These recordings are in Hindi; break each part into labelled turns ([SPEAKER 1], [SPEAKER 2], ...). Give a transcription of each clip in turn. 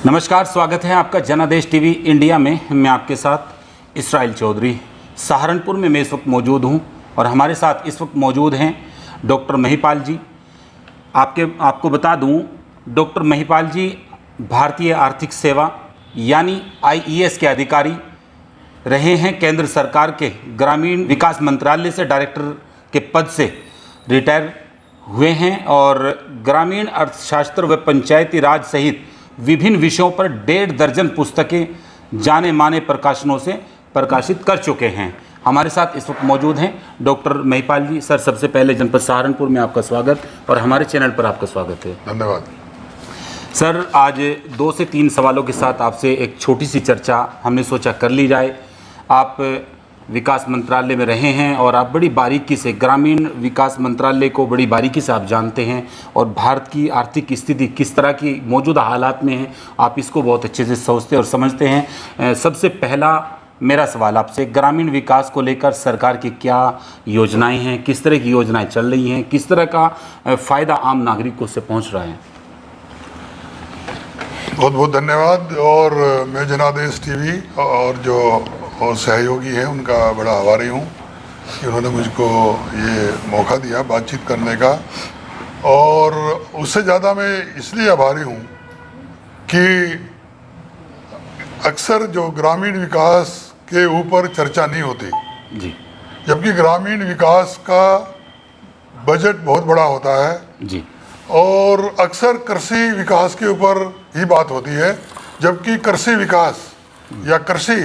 [SPEAKER 1] नमस्कार, स्वागत है आपका जनादेश टीवी इंडिया में। मैं आपके साथ इसराइल चौधरी सहारनपुर में मैं इस वक्त मौजूद हूं और हमारे साथ इस वक्त मौजूद हैं डॉक्टर महिपाल जी। आपको बता दूं, डॉक्टर महिपाल जी भारतीय आर्थिक सेवा यानी आईईएस के अधिकारी रहे हैं। केंद्र सरकार के ग्रामीण विकास मंत्रालय से डायरेक्टर के पद से रिटायर हुए हैं और ग्रामीण अर्थशास्त्र व पंचायती राज सहित विभिन्न विषयों पर 1.5 दर्जन पुस्तकें जाने माने प्रकाशनों से प्रकाशित कर चुके हैं। हमारे साथ इस वक्त मौजूद हैं डॉक्टर महिपाल जी। सर, सबसे पहले जनपद सहारनपुर में आपका स्वागत और हमारे चैनल पर आपका स्वागत है।
[SPEAKER 2] धन्यवाद।
[SPEAKER 1] सर, आज 2 से 3 सवालों के साथ आपसे एक छोटी सी चर्चा हमने सोचा कर ली जाए। आप विकास मंत्रालय में रहे हैं और आप बड़ी बारीकी से ग्रामीण विकास मंत्रालय को बड़ी बारीकी से आप जानते हैं और भारत की आर्थिक स्थिति किस तरह की मौजूदा हालात में है, आप इसको बहुत अच्छे से सोचते और समझते हैं। सबसे पहला मेरा सवाल आपसे, ग्रामीण विकास को लेकर सरकार की क्या योजनाएं हैं, किस तरह की योजनाएं चल रही हैं, किस तरह का फ़ायदा आम नागरिकों से पहुँच रहा है?
[SPEAKER 2] बहुत बहुत धन्यवाद। और मैं जनादेश टीवी और सहयोगी हैं उनका बड़ा आभारी हूँ कि उन्होंने मुझको ये मौका दिया बातचीत करने का। और उससे ज़्यादा मैं इसलिए आभारी हूँ कि अक्सर जो ग्रामीण विकास के ऊपर चर्चा नहीं होती
[SPEAKER 1] जी,
[SPEAKER 2] जबकि ग्रामीण विकास का बजट बहुत बड़ा होता है
[SPEAKER 1] जी,
[SPEAKER 2] और अक्सर कृषि विकास के ऊपर ही बात होती है, जबकि कृषि विकास या कृषि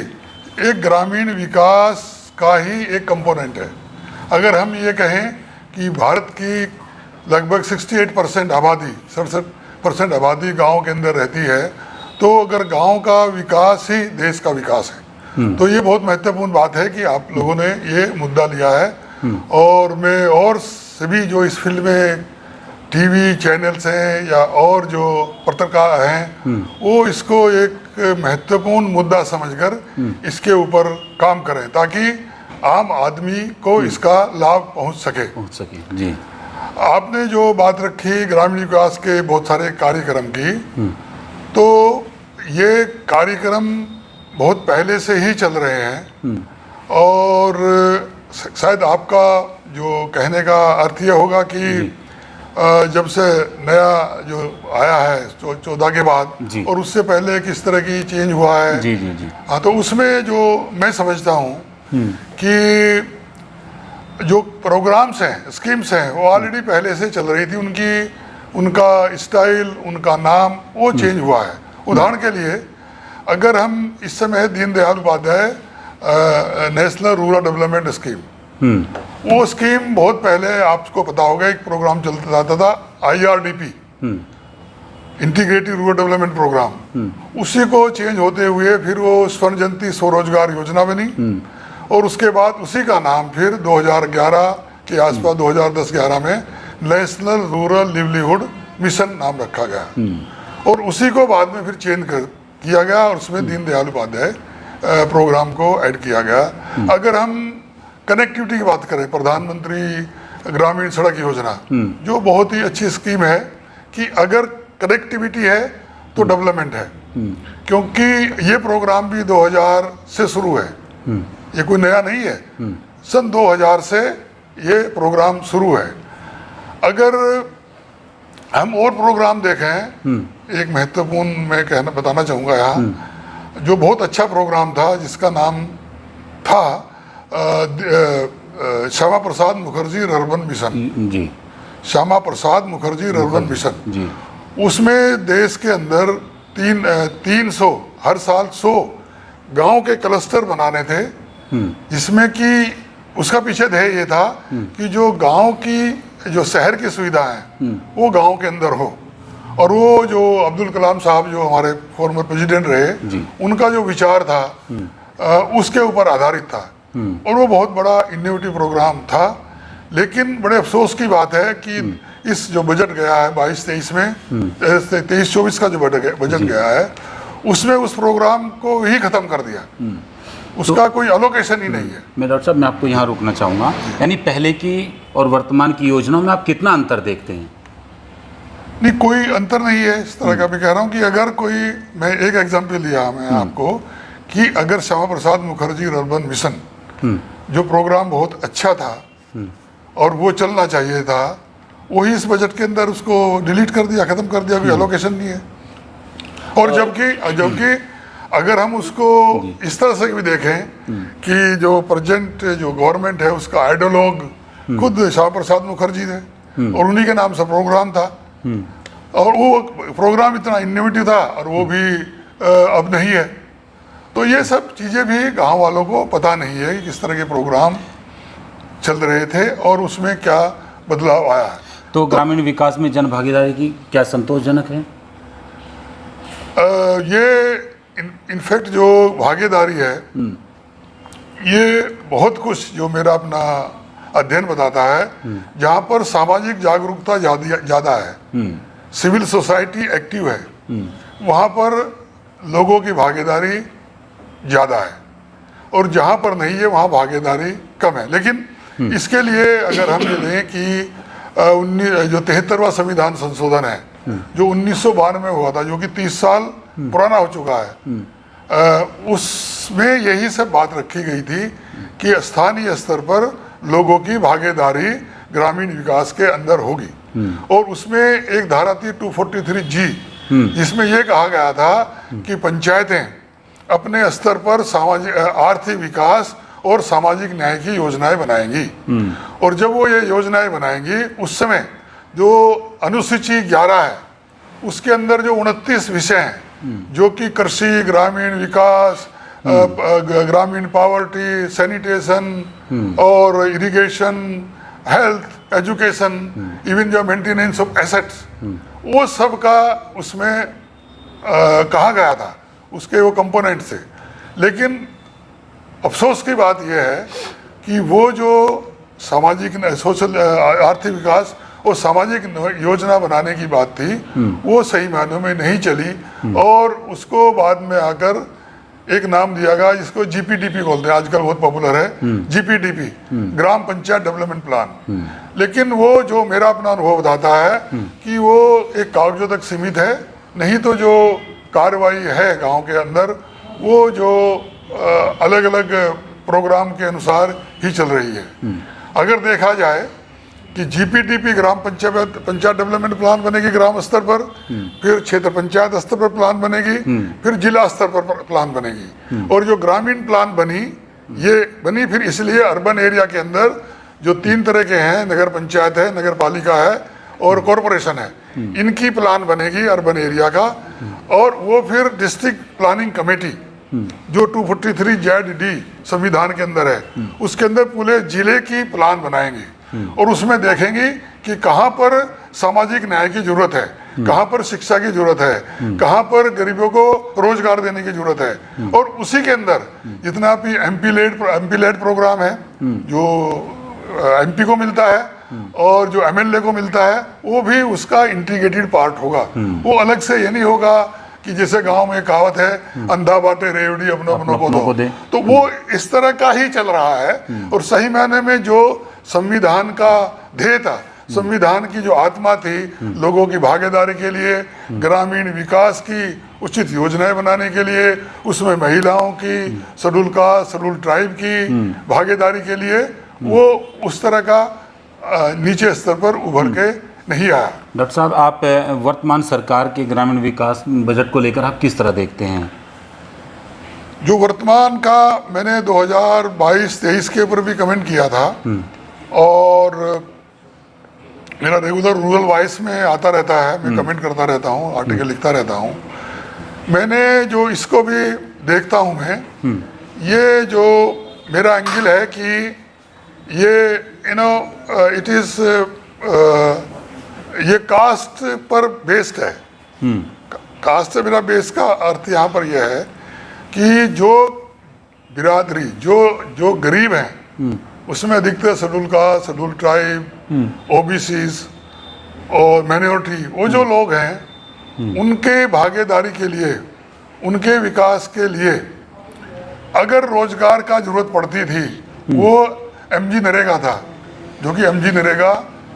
[SPEAKER 2] एक ग्रामीण विकास का ही एक कंपोनेंट है। अगर हम ये कहें कि भारत की लगभग 68% आबादी 67% आबादी गांव के अंदर रहती है, तो अगर गांव का विकास ही देश का विकास है, तो ये बहुत महत्वपूर्ण बात है कि आप लोगों ने ये मुद्दा लिया है। और मैं और सभी जो इस फील्ड में टीवी चैनल्स हैं या और जो पत्रकार हैं, वो इसको एक महत्वपूर्ण मुद्दा समझकर इसके ऊपर काम करें ताकि आम आदमी को इसका लाभ पहुंच सके।
[SPEAKER 1] जी।
[SPEAKER 2] आपने जो बात रखी ग्रामीण विकास के बहुत सारे कार्यक्रम की, तो ये कार्यक्रम बहुत पहले से ही चल रहे हैं और शायद आपका जो कहने का अर्थ ये होगा कि जब से नया जो आया है 14 के बाद और उससे पहले किस तरह की चेंज हुआ है।
[SPEAKER 1] जी जी जी।
[SPEAKER 2] हाँ, तो उसमें जो मैं समझता हूँ कि जो प्रोग्राम्स हैं, स्कीम्स हैं, वो ऑलरेडी पहले से चल रही थी। उनका स्टाइल, उनका नाम वो चेंज हुआ है। उदाहरण के लिए अगर हम इस समय Deendayal Upadhyay national rural development scheme, वो स्कीम बहुत पहले आपको पता होगा एक प्रोग्राम चलता रहता था IRDP, integrated rural development program. उसी को चेंज होते हुए फिर वो स्वर्ण जयंती स्वरोजगार योजना बनी और उसके बाद उसी का नाम फिर 2011 के आसपास 2010-11 में नेशनल रूरल लिवलीहुड मिशन नाम रखा गया और उसी को बाद में फिर चेंज किया गया और उसमें दीनदयाल उपाध्याय प्रोग्राम को ऐड किया गया। अगर हम कनेक्टिविटी की बात करें, प्रधानमंत्री ग्रामीण सड़क योजना जो बहुत ही अच्छी स्कीम है कि अगर कनेक्टिविटी है तो डेवलपमेंट है, क्योंकि ये प्रोग्राम भी 2000 से शुरू है, ये कोई नया नहीं है। सन 2000 से ये प्रोग्राम शुरू है। अगर हम और प्रोग्राम देखें, एक महत्वपूर्ण मैं बताना चाहूँगा यहाँ, जो बहुत अच्छा प्रोग्राम था जिसका नाम था श्यामा प्रसाद मुखर्जी अर्बन मिशन। जी। श्यामा प्रसाद मुखर्जी अर्बन मिशन जी। उसमें देश के अंदर 300 हर साल 100 गांव के क्लस्टर बनाने थे, जिसमें कि उसका पीछे ध्येय ये था कि जो गांव की जो शहर की सुविधा है वो गांव के अंदर हो। और वो जो अब्दुल कलाम साहब जो हमारे फॉर्मर प्रेसिडेंट रहे, उनका जो विचार था उसके ऊपर आधारित था और वो बहुत बड़ा इनोवेटिव प्रोग्राम था। लेकिन बड़े अफसोस की बात है कि इस जो बजट गया है 22-23 में, 23-24 का जो बजट गया है, उसमें उस प्रोग्राम को ही खत्म कर दिया। उसका कोई एलोकेशन ही नहीं है।
[SPEAKER 1] मैं डॉक्टर साहब, मैं आपको यहाँ रोकना चाहूँगा, यानी पहले की और वर्तमान की योजनाओं में आप कितना अंतर देखते हैं?
[SPEAKER 2] नहीं, कोई अंतर नहीं है इस तरह का। मैं कह रहा हूँ कि अगर कोई, मैं एक एग्जांपल लिया मैं आपको, कि अगर श्यामा प्रसाद मुखर्जी अर्बन मिशन जो प्रोग्राम बहुत अच्छा था और वो चलना चाहिए था, वही इस बजट के अंदर उसको डिलीट कर दिया, खत्म कर दिया, अभी एलोकेशन नहीं है। और जबकि अगर हम उसको इस तरह से भी देखें कि जो प्रेजेंट जो गवर्नमेंट है उसका आइडियोलॉग खुद श्यामा प्रसाद मुखर्जी थे और उन्हीं के नाम से प्रोग्राम था, और वो प्रोग्राम इतना इनोवेटिव था और वो भी अब नहीं है। तो ये सब चीज़ें भी गांव वालों को पता नहीं है कि किस तरह के प्रोग्राम चल रहे थे और उसमें क्या बदलाव आया है।
[SPEAKER 1] तो ग्रामीण विकास में जन भागीदारी की क्या संतोषजनक है?
[SPEAKER 2] ये इनफैक्ट जो भागीदारी है, ये बहुत कुछ जो मेरा अपना अध्ययन बताता है, जहाँ पर सामाजिक जागरूकता ज़्यादा है, सिविल सोसाइटी एक्टिव है, वहाँ पर लोगों की भागीदारी ज़्यादा है, और जहाँ पर नहीं है वहाँ भागीदारी कम है। लेकिन इसके लिए अगर हम ये लें कि जो 73वां संविधान संशोधन है जो 1992 में हुआ था, जो कि 30 साल पुराना हो चुका है, उसमें यही सब बात रखी गई थी कि स्थानीय स्तर पर लोगों की भागीदारी ग्रामीण विकास के अंदर होगी। और उसमें एक धारा थी 243G, जिसमें यह कहा गया था कि पंचायतें अपने स्तर पर सामाजिक आर्थिक विकास और सामाजिक न्याय की योजनाएं बनाएंगी। और जब वो ये योजनाएं बनाएंगी, उस समय जो अनुसूची 11 है उसके अंदर जो 29 विषय हैं, जो कि कृषि, ग्रामीण विकास, ग्रामीण पावर्टी, सैनिटेशन और इरिगेशन, हेल्थ, एजुकेशन, इवन जो मेंटेनेंस ऑफ एसेट्स, वो सब का उसमें कहा गया था, उसके वो कंपोनेंट से। लेकिन अफसोस की बात यह है कि वो जो सामाजिक सोशल आर्थिक विकास और सामाजिक योजना बनाने की बात थी, वो सही मायनों में नहीं चली, और उसको बाद में आकर एक नाम दिया गया जिसको GPDP बोलते हैं, आजकल बहुत पॉपुलर है, GPDP, ग्राम पंचायत डेवलपमेंट प्लान। लेकिन वो जो मेरा अपना अनुभव बताता है कि वो एक कागजों तक सीमित है, नहीं तो जो कार्रवाई है गांव के अंदर वो जो अलग अलग प्रोग्राम के अनुसार ही चल रही है। अगर देखा जाए कि GPDP ग्राम पंचायत डेवलपमेंट प्लान बनेगी ग्राम स्तर पर, फिर क्षेत्र पंचायत स्तर पर प्लान बनेगी, फिर जिला स्तर पर प्लान बनेगी, और जो ग्रामीण प्लान ये बनी फिर इसलिए अर्बन एरिया के अंदर जो 3 तरह के हैं, नगर पंचायत है, नगर पालिका है और कॉरपोरेशन है, इनकी प्लान बनेगी अर्बन एरिया का। और वो फिर डिस्ट्रिक्ट प्लानिंग कमेटी जो 243ZD संविधान के अंदर है, उसके अंदर पूरे जिले की प्लान बनाएंगे और उसमें देखेंगे कि कहाँ पर सामाजिक न्याय की जरूरत है, कहाँ पर शिक्षा की जरूरत है, कहाँ पर गरीबों को रोजगार देने की जरूरत है। और उसी के अंदर जितना भी MP लेड प्रोग्राम है, जो MP को मिलता है और जो MLA को मिलता है, वो भी उसका इंटीग्रेटेड पार्ट होगा। वो अलग से ये नहीं होगा कि जैसे गांव में कहावत है, अंधा बाटे रेवड़ी अपनों को दे, तो वो इस तरह का ही चल रहा है। और सही मायने में जो संविधान का ध्येय था, संविधान की जो आत्मा थी, लोगों की भागीदारी के लिए, ग्रामीण विकास की उचित योजनाएं बनाने के लिए, उसमें महिलाओं की, शेड्यूल कास्ट, शेड्यूल ट्राइब की भागीदारी के लिए, वो उस तरह का नीचे स्तर पर उभर के नहीं आया।
[SPEAKER 1] डॉक्टर साहब, आप वर्तमान सरकार के ग्रामीण विकास बजट को लेकर आप किस तरह देखते हैं?
[SPEAKER 2] जो वर्तमान का मैंने 2022-23 के ऊपर भी कमेंट किया था, और मेरा रेगुलर रूरल वॉइस में आता रहता है, मैं कमेंट करता रहता हूँ, आर्टिकल लिखता रहता हूँ। मैंने जो इसको भी देखता हूँ मैं, ये जो मेरा एंगल है कि ये इट इज़ ये कास्ट पर बेस्ड है। कास्ट से मेरा बेस का अर्थ यहाँ पर यह है कि जो बिरादरी, जो गरीब हैं, उसमें अधिकतर schedule caste, schedule tribe, OBCs और माइनॉरिटी, वो जो लोग हैं, उनके भागीदारी के लिए, उनके विकास के लिए अगर रोजगार का जरूरत पड़ती थी, वो MG नरेगा था, जो कि MG नरेगा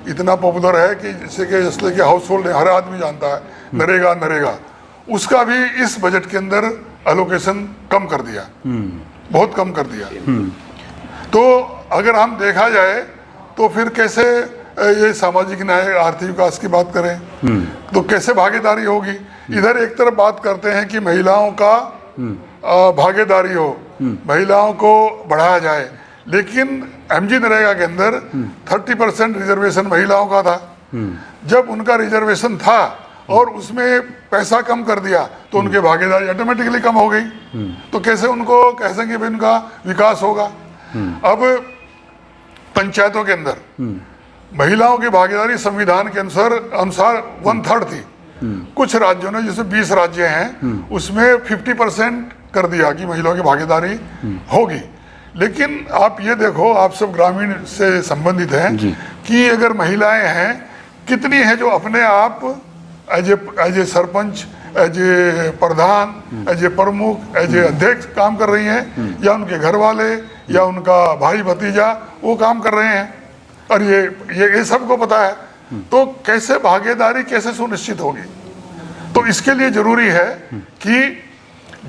[SPEAKER 2] इतना पॉपुलर है कि जैसे कि हाउस होल्ड हर आदमी जानता है, नरेगा नरेगा, उसका भी इस बजट के अंदर एलोकेशन कम कर दिया, बहुत कम कर दिया। तो अगर हम देखा जाए तो फिर कैसे ये सामाजिक न्याय आर्थिक विकास की बात करें, तो कैसे भागीदारी होगी? इधर एक तरफ बात करते हैं कि महिलाओं का भागीदारी हो, महिलाओं को बढ़ाया जाए, लेकिन एमजी नरेगा के अंदर 30% रिजर्वेशन महिलाओं का था। जब उनका रिजर्वेशन था और उसमें पैसा कम कर दिया तो उनकी भागीदारी ऑटोमेटिकली कम हो गई। तो कैसे उनको कह सकें कि उनका विकास होगा? अब पंचायतों के अंदर महिलाओं की भागीदारी संविधान के अनुसार 1/3 थी। कुछ राज्यों ने, जैसे 20 राज्य हैं, उसमें 50% कर दिया कि महिलाओं की भागीदारी होगी। लेकिन आप ये देखो, आप सब ग्रामीण से संबंधित हैं, कि अगर महिलाएं हैं कितनी हैं जो अपने आप as a sarpanch, as a pradhan, as a pramukh, as ए अध्यक्ष काम कर रही हैं, या उनके घर वाले या उनका भाई भतीजा वो काम कर रहे हैं, और ये सबको पता है। तो कैसे भागीदारी कैसे सुनिश्चित होगी? तो इसके लिए जरूरी है कि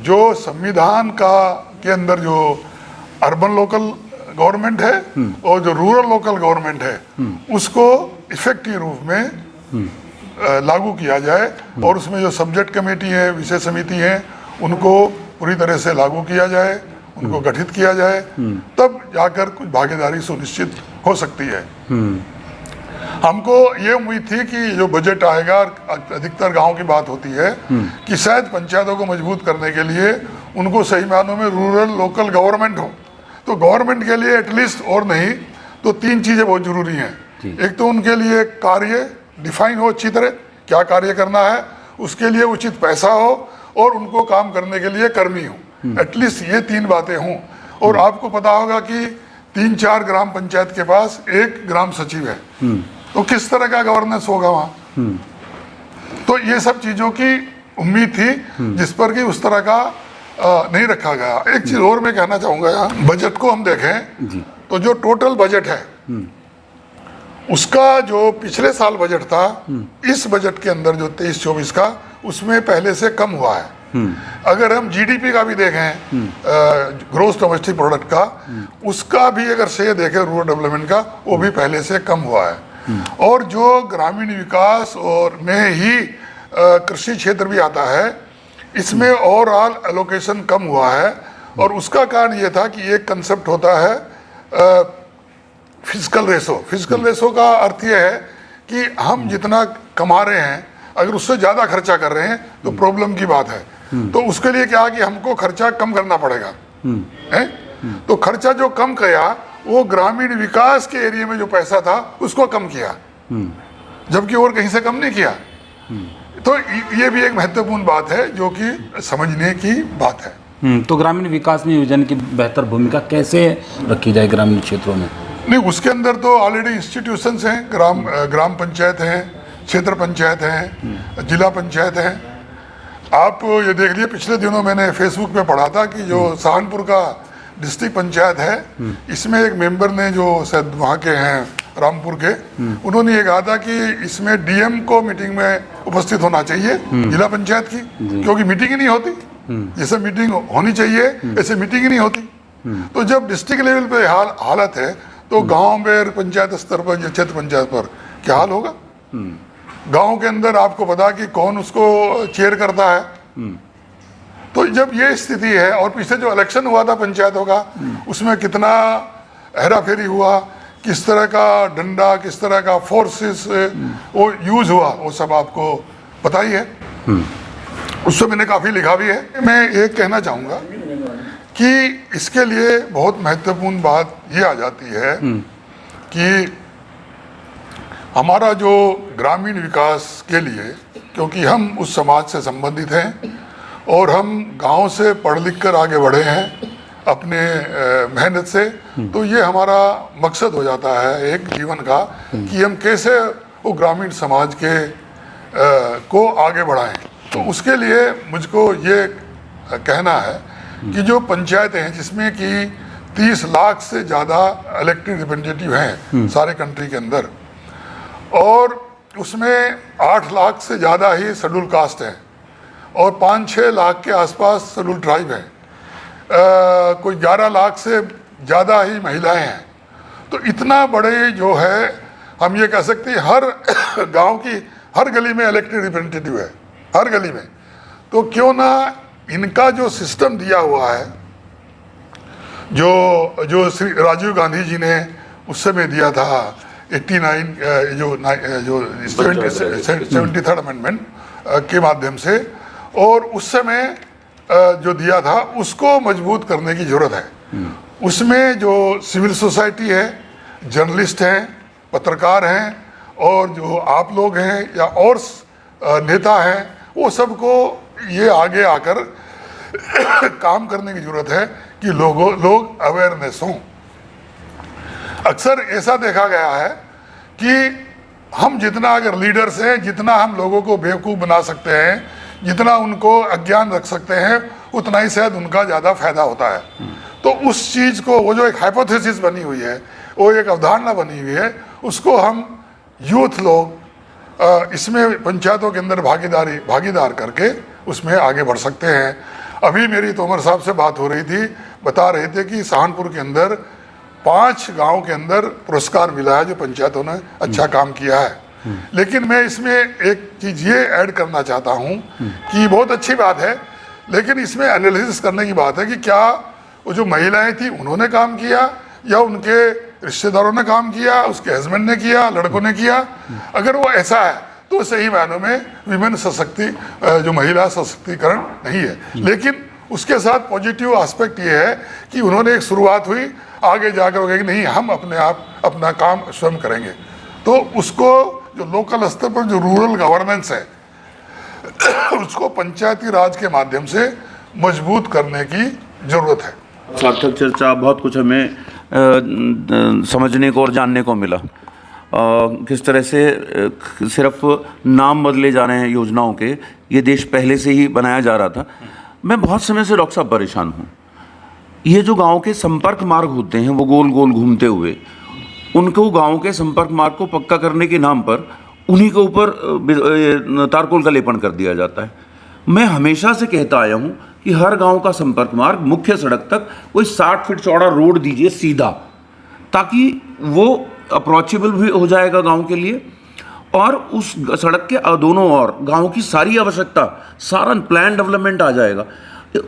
[SPEAKER 2] जो संविधान के अंदर जो अर्बन लोकल गवर्नमेंट है और जो रूरल लोकल गवर्नमेंट है, उसको इफेक्टिव रूप में लागू किया जाए, और उसमें जो सब्जेक्ट कमेटी है, विषय समिति है, उनको पूरी तरह से लागू किया जाए, उनको गठित किया जाए, तब जाकर कुछ भागीदारी सुनिश्चित हो सकती है। हमको ये उम्मीद थी कि जो बजट आएगा, अधिकतर गांव की बात होती है कि शायद पंचायतों को मजबूत करने के लिए उनको सही मायनों में रूरल लोकल गवर्नमेंट हो। तो गवर्नमेंट के लिए एटलीस्ट और नहीं तो 3 चीज़ें बहुत ज़रूरी हैं। एक तो उनके लिए कार्य डिफाइन हो अच्छी तरह, क्या कार्य करना है, उसके लिए उचित पैसा हो, और उनको काम करने के लिए कर्मी हो। एटलीस्ट ये 3 बातें हों। और आपको पता होगा कि 3-4 ग्राम पंचायत के पास 1 ग्राम सचिव है, तो किस तरह का गवर्नेंस होगा वहाँ? तो ये सब चीज़ों की उम्मीद थी, जिस पर कि उस तरह का नहीं रखा गया। एक चीज़ और मैं कहना चाहूँगा, यहाँ बजट को हम देखें तो जो टोटल बजट है उसका जो पिछले साल बजट था, इस बजट के अंदर जो 23-24 का, उसमें पहले से कम हुआ है। अगर हम जीडीपी का भी देखें, ग्रोस डोमेस्टिक प्रोडक्ट का, उसका भी अगर शेयर देखें रूरल डेवलपमेंट का, वो भी पहले से कम हुआ है। और जो ग्रामीण विकास और में ही कृषि क्षेत्र भी आता है, इसमें ओवरऑल एलोकेशन कम हुआ है। और उसका कारण ये था कि एक कंसेप्ट होता है फिजिकल रेशो। फिजिकल रेशो का अर्थ ये है कि हम जितना कमा रहे हैं, अगर उससे ज़्यादा खर्चा कर रहे हैं तो प्रॉब्लम की बात है। तो उसके लिए क्या कि हमको खर्चा कम करना पड़ेगा, है? तो खर्चा जो कम किया, वो ग्रामीण विकास के एरिया में जो पैसा था उसको कम किया, जबकि और कहीं से कम नहीं किया। तो ये भी एक महत्वपूर्ण बात है जो कि समझने की बात है।
[SPEAKER 1] तो ग्रामीण विकास में योजना की बेहतर भूमिका कैसे रखी जाए ग्रामीण क्षेत्रों में?
[SPEAKER 2] नहीं, उसके अंदर तो ऑलरेडी इंस्टीट्यूशंस हैं, ग्राम पंचायत हैं, क्षेत्र पंचायत हैं, जिला पंचायत हैं। आप ये देख लिए, पिछले दिनों मैंने फेसबुक पे पढ़ा था कि जो सहारनपुर का डिस्ट्रिक्ट पंचायत है, इसमें एक मेंबर ने जो शायद वहाँ के हैं रामपुर के, उन्होंने ये कहा था कि इसमें डीएम को मीटिंग में उपस्थित होना चाहिए, जिला पंचायत की, क्योंकि मीटिंग ही नहीं होती। जैसे मीटिंग होनी चाहिए ऐसे मीटिंग ही नहीं होती। तो जब डिस्ट्रिक्ट लेवल पे हालत है, तो गांव में पंचायत स्तर पर या क्षेत्र पंचायत पर क्या हाल होगा? गांव के अंदर आपको पता कि कौन उसको चेयर करता है। तो जब ये स्थिति है, और पीछे जो इलेक्शन हुआ था पंचायतों का, उसमें कितना हेरा फेरी हुआ, किस तरह का डंडा, किस तरह का फोर्सेस वो यूज हुआ, वो सब आपको पता ही है। उससे मैंने काफ़ी लिखा भी है। मैं एक कहना चाहूँगा कि इसके लिए बहुत महत्वपूर्ण बात ये आ जाती है कि हमारा जो ग्रामीण विकास के लिए, क्योंकि हम उस समाज से संबंधित हैं और हम गांव से पढ़ लिख कर आगे बढ़े हैं अपने मेहनत से, तो ये हमारा मकसद हो जाता है एक जीवन का कि हम कैसे वो ग्रामीण समाज के को आगे बढ़ाएं। तो उसके लिए मुझको ये कहना है कि जो पंचायतें हैं, जिसमें कि 30 लाख से ज़्यादा इलेक्टेड रिप्रेजेंटेटिव हैं सारे कंट्री के अंदर, और उसमें 8 लाख से ज़्यादा ही शेड्यूल कास्ट हैं और 5-6 लाख के आसपास शेड्यूल ट्राइब हैं। कोई 11 लाख से ज़्यादा ही महिलाएं हैं। तो इतना बड़े जो है, हम ये कह सकते हैं हर गांव की हर गली में इलेक्टेड रिप्रेजेंटेटिव है, हर गली में। तो क्यों ना इनका जो सिस्टम दिया हुआ है, जो श्री राजीव गांधी जी ने उस समय दिया था 89 जो 73rd अमेंडमेंट के माध्यम से, और उस समय जो दिया था उसको मजबूत करने की जरूरत है। उसमें जो सिविल सोसाइटी है, जर्नलिस्ट हैं, पत्रकार हैं, और जो आप लोग हैं या और नेता हैं, वो सबको ये आगे आकर काम करने की जरूरत है कि लोग अवेयरनेस हों। अक्सर ऐसा देखा गया है कि हम जितना अगर लीडर्स हैं, जितना हम लोगों को बेवकूफ़ बना सकते हैं, जितना उनको अज्ञान रख सकते हैं, उतना ही शायद उनका ज़्यादा फायदा होता है। तो उस चीज़ को, वो जो एक हाइपोथेसिस बनी हुई है, वो एक अवधारणा बनी हुई है, उसको हम यूथ लोग इसमें पंचायतों के अंदर भागीदार करके उसमें आगे बढ़ सकते हैं। अभी मेरी तोमर साहब से बात हो रही थी, बता रहे थे कि सहारनपुर के अंदर 5 गांव के अंदर पुरस्कार मिला है जो पंचायतों ने अच्छा काम किया है। लेकिन मैं इसमें एक चीज़ ये ऐड करना चाहता हूँ कि बहुत अच्छी बात है, लेकिन इसमें एनालिसिस करने की बात है कि क्या वो जो महिलाएं थी उन्होंने काम किया या उनके रिश्तेदारों ने काम किया, उसके हस्बैंड ने किया, लड़कों ने किया। अगर वो ऐसा है तो सही मायनों में विमेन जो महिला सशक्तिकरण नहीं है। लेकिन उसके साथ पॉजिटिव एस्पेक्ट ये है कि उन्होंने एक शुरुआत हुई, आगे जाकर हो गया कि नहीं, हम अपने आप अपना काम स्वयं करेंगे। तो उसको जो लोकल स्तर पर जो रूरल गवर्नेंस है उसको पंचायती राज के माध्यम से मजबूत करने की जरूरत है।
[SPEAKER 3] सार्थक चर्चा, बहुत कुछ हमें समझने को और जानने को मिला। किस तरह से सिर्फ नाम बदले जा रहे हैं योजनाओं के, ये देश पहले से ही बनाया जा रहा था। मैं बहुत समय से डॉक्टर साहब परेशान हूँ। ये जो गांव के संपर्क मार्ग होते हैं वो गोल गोल घूमते हुए, उनको गांव के संपर्क मार्ग को पक्का करने के नाम पर उन्हीं के ऊपर तारकोल का लेपन कर दिया जाता है। मैं हमेशा से कहता आया हूँ कि हर गांव का संपर्क मार्ग मुख्य सड़क तक कोई 60 फीट चौड़ा रोड दीजिए सीधा, ताकि वो अप्रोचेबल भी हो जाएगा गांव के लिए, और उस सड़क के दोनों ओर गांव की सारी आवश्यकता, सारा प्लान डेवलपमेंट आ जाएगा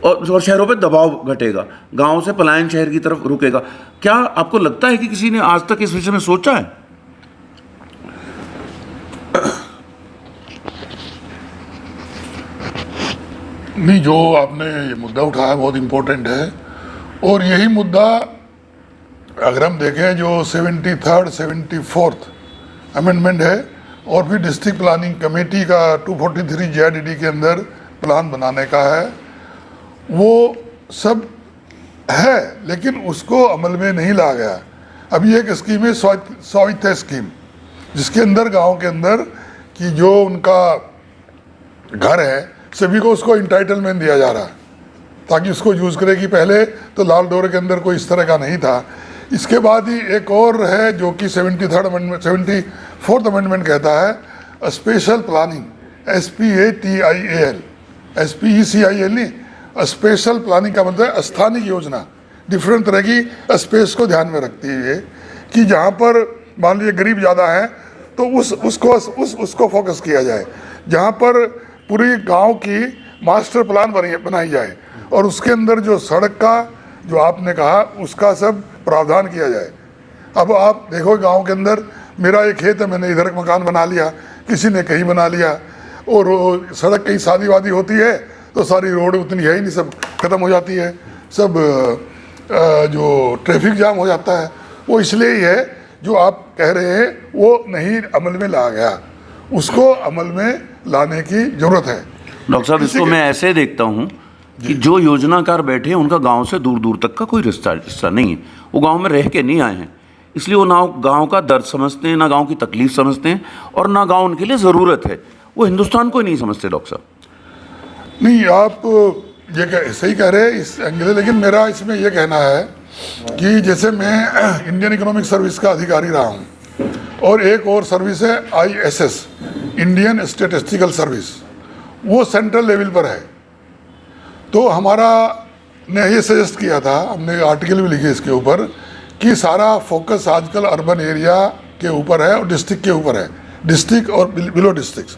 [SPEAKER 3] और शहरों पे दबाव घटेगा, गांव से पलायन शहर की तरफ रुकेगा। क्या आपको लगता है कि किसी ने आज तक इस विषय में सोचा है?
[SPEAKER 2] नहीं, जो आपने ये मुद्दा उठाया बहुत इम्पोर्टेंट है, और यही मुद्दा अगर हम देखें जो 73rd 74th अमेंडमेंट है, और फिर डिस्ट्रिक्ट प्लानिंग कमेटी का 243 JIDD के अंदर प्लान बनाने का है, वो सब है, लेकिन उसको अमल में नहीं ला गया। अभी एक स्कीम है स्वायत्त स्कीम, जिसके अंदर गांव के अंदर कि जो उनका घर है सभी को उसको इंटाइटलमेंट दिया जा रहा है ताकि उसको यूज़ करे। कि पहले तो लाल डोरे के अंदर कोई इस तरह का नहीं था। इसके बाद ही एक और है जो कि 74th अमेंडमेंट कहता है स्पेशल प्लानिंग, SPATIAL, SPECIL नहीं, स्पेशल प्लानिंग का मतलब है स्थानिक योजना। डिफरेंट तरह की स्पेस को ध्यान में रखती है कि जहाँ पर मान लीजिए गरीब ज़्यादा है तो उसको फोकस किया जाए, जहाँ पर पूरी गांव की मास्टर प्लान बनाई जाए और उसके अंदर जो सड़क का जो आपने कहा उसका सब प्रावधान किया जाए। अब आप देखो गांव के अंदर मेरा एक खेत है, मैंने इधर एक मकान बना लिया, किसी ने कहीं बना लिया, और सड़क कहीं शादी वादी होती है तो सारी रोड उतनी है ही नहीं, सब खत्म हो जाती है, सब जो ट्रैफिक जाम हो जाता है। वो इसलिए ही है जो आप कह रहे हैं वो नहीं अमल में ला गया, उसको अमल में लाने की जरूरत है।
[SPEAKER 3] डॉक्टर साहब, इसको मैं ऐसे देखता हूँ कि जो योजनाकार बैठे हैं उनका गांव से दूर दूर तक का कोई रिश्ता नहीं है, वो गांव में रह के नहीं आए हैं, इसलिए वो ना गांव का दर्द समझते हैं, ना गांव की तकलीफ समझते हैं, और ना गांव उनके लिए ज़रूरत है। वो हिंदुस्तान को ही नहीं समझते। डॉक्टर साहब
[SPEAKER 2] नहीं, आप ये सही कह रहे हैं इस एंगल, लेकिन मेरा इसमें यह कहना है कि जैसे मैं इंडियन इकोनॉमिक सर्विस का अधिकारी रहा हूँ और एक और सर्विस है ISS, इंडियन स्टैटिस्टिकल सर्विस, वो सेंट्रल लेवल पर है। तो हमारा ने ये सजेस्ट किया था, हमने आर्टिकल भी लिखे इसके ऊपर, कि सारा फोकस आजकल अर्बन एरिया के ऊपर है और डिस्ट्रिक्ट के ऊपर है, डिस्ट्रिक्ट और बिलो डिस्ट्रिक्ट।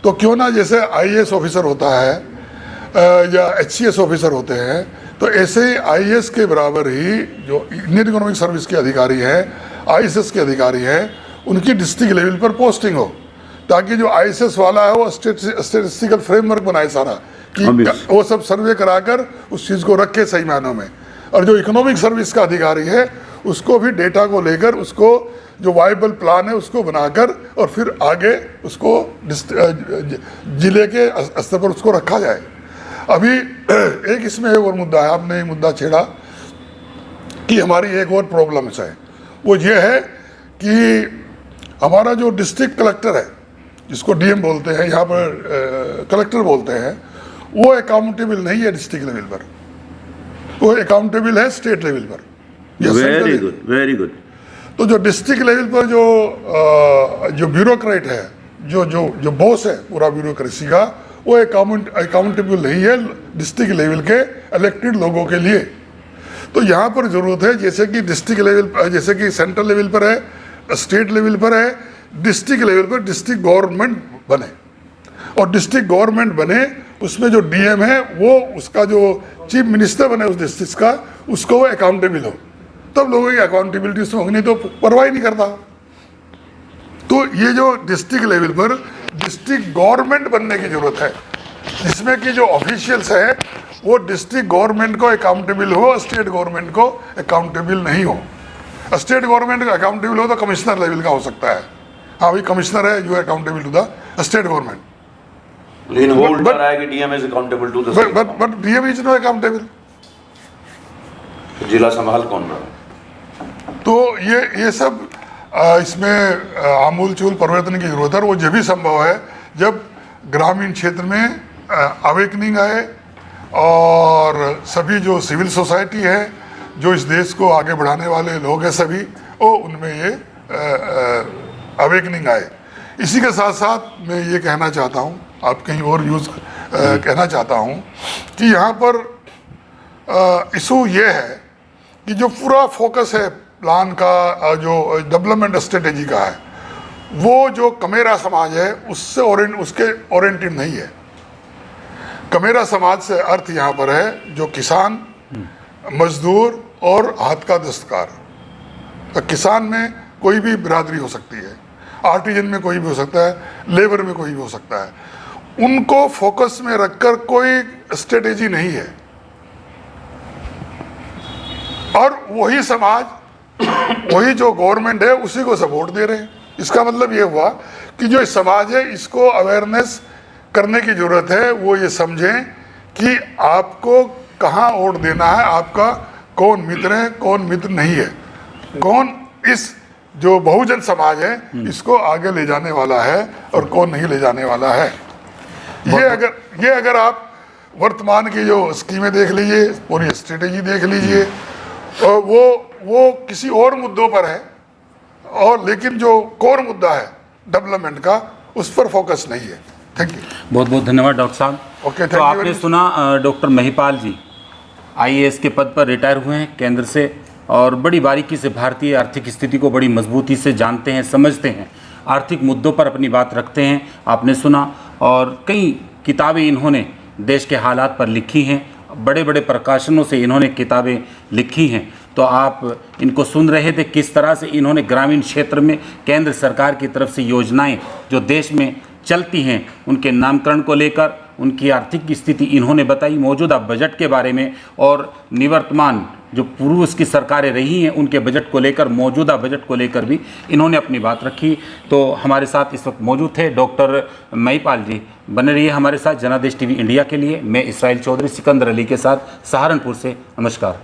[SPEAKER 2] तो क्यों ना जैसे IAS ऑफिसर होता है या HCS ऑफिसर होते हैं, तो ऐसे ही IAS के बराबर ही जो इंडियन इकोनॉमिक सर्विस के अधिकारी हैं, ISS के अधिकारी हैं, उनकी डिस्ट्रिक्ट लेवल पर पोस्टिंग हो, ताकि जो ISS वाला है वो स्टेटिस्टिकल फ्रेमवर्क बनाए सारा, कि वो सब सर्वे कराकर उस चीज़ को रखे सही मायनों में। और जो इकोनॉमिक सर्विस का अधिकारी है उसको भी डेटा को लेकर उसको जो वाइबल प्लान है उसको बनाकर और फिर आगे उसको जिले के स्तर पर उसको रखा जाए। अभी एक इसमें एक और मुद्दा है, आपने ये मुद्दा छेड़ा कि हमारी एक और प्रॉब्लम्स है, वो ये है कि हमारा जो डिस्ट्रिक्ट कलेक्टर है, जिसको DM बोलते हैं, यहाँ पर कलेक्टर बोलते हैं, वो अकाउंटेबल नहीं है डिस्ट्रिक्ट लेवल पर, वो अकाउंटेबल है स्टेट लेवल पर।
[SPEAKER 3] Very good, very good.
[SPEAKER 2] तो जो डिस्ट्रिक्ट लेवल पर जो ब्यूरोक्रेट है, जो बॉस है पूरा ब्यूरोक्रेसी का, वो अकाउंटेबल नहीं है डिस्ट्रिक्ट लेवल के इलेक्टेड लोगों के लिए। तो यहाँ पर ज़रूरत है जैसे कि डिस्ट्रिक्ट लेवल, जैसे कि सेंट्रल लेवल पर है, स्टेट लेवल पर है, डिस्ट्रिक्ट लेवल पर डिस्ट्रिक्ट गवर्नमेंट बने, और डिस्ट्रिक्ट गवर्नमेंट बने उसमें जो DM है वो उसका जो चीफ मिनिस्टर बने उस डिस्ट्रिक्ट का, उसको वो अकाउंटेबल हो, तब लोगों की अकाउंटेबिलिटी उसमें होगी, नहीं तो परवाह ही नहीं करता। तो ये जो डिस्ट्रिक्ट लेवल पर डिस्ट्रिक्ट गवर्नमेंट बनने की जरूरत है, जिसमें कि जो ऑफिशियल्स है वो डिस्ट्रिक्ट गवर्नमेंट को अकाउंटेबल हो, स्टेट गवर्नमेंट को अकाउंटेबल नहीं हो। स्टेट गवर्नमेंट का अकाउंटेबल हो तो कमिश्नर लेवल का हो सकता है, हाँ भाई कमिश्नर है, you accountable to the state government.
[SPEAKER 3] लेकिन वो उल्टा रहा है कि DM is accountable to the state.
[SPEAKER 2] But DM is no accountable.
[SPEAKER 3] जिला संभाल कौन रहा है?
[SPEAKER 2] तो ये सब इसमें आमूलचूल परिवर्तन की जरूरत है, और वो जब भी संभव है जब ग्रामीण क्षेत्र में अवेकनिंग आए और सभी जो सिविल सोसाइटी है, जो इस देश को आगे बढ़ाने वाले लोग हैं सभी, वो उनमें ये अवेकनिंग आए। इसी के साथ साथ मैं ये कहना चाहता हूँ, आप कहीं और यूज़ कहना चाहता हूँ कि यहाँ पर इशू ये है कि जो पूरा फोकस है प्लान का, जो डेवलपमेंट स्ट्रेटेजी का है, वो जो कमेरा समाज है उससे उसके ओरिएंटेड नहीं है। कमेरा समाज से अर्थ यहाँ पर है जो किसान, मजदूर और हाथ का दस्तकार। तो किसान में कोई भी बिरादरी हो सकती है, आर्टिजन में कोई भी हो सकता है, लेबर में कोई भी हो सकता है, उनको फोकस में रखकर कोई स्ट्रेटेजी नहीं है। और वही समाज, वही जो गवर्नमेंट है उसी को सपोर्ट दे रहे हैं। इसका मतलब ये हुआ कि जो समाज है इसको अवेयरनेस करने की जरूरत है, वो ये समझें कि आपको कहाँ वोट देना है, आपका कौन मित्र है कौन मित्र नहीं है, कौन इस जो बहुजन समाज है इसको आगे ले जाने वाला है और कौन नहीं ले जाने वाला है। ये अगर आप वर्तमान की जो स्कीमें देख लीजिए, पूरी स्ट्रेटेजी देख लीजिए, और वो किसी और मुद्दों पर है, और लेकिन जो कोर मुद्दा है डेवलपमेंट का उस पर फोकस नहीं है। Thank you.
[SPEAKER 1] बहुत बहुत धन्यवाद डॉक्टर साहब।
[SPEAKER 2] ओके,
[SPEAKER 1] तो आपने सुना डॉक्टर महिपाल जी IAS के पद पर रिटायर हुए हैं केंद्र से, और बड़ी बारीकी से भारतीय आर्थिक स्थिति को बड़ी मजबूती से जानते हैं, समझते हैं, आर्थिक मुद्दों पर अपनी बात रखते हैं। आपने सुना, और कई किताबें इन्होंने देश के हालात पर लिखी हैं, बड़े बड़े प्रकाशनों से इन्होंने किताबें लिखी हैं। तो आप इनको सुन रहे थे किस तरह से इन्होंने ग्रामीण क्षेत्र में केंद्र सरकार की तरफ से योजनाएं जो देश में चलती हैं उनके नामकरण को लेकर उनकी आर्थिक स्थिति इन्होंने बताई, मौजूदा बजट के बारे में, और निवर्तमान जो पूर्व की सरकारें रही हैं उनके बजट को लेकर, मौजूदा बजट को लेकर भी इन्होंने अपनी बात रखी। तो हमारे साथ इस वक्त मौजूद थे डॉक्टर महिपाल जी। बने रहिए हमारे साथ जनादेश TV इंडिया के लिए। मैं इसराइल चौधरी सिकंदर अली के साथ सहारनपुर से। नमस्कार।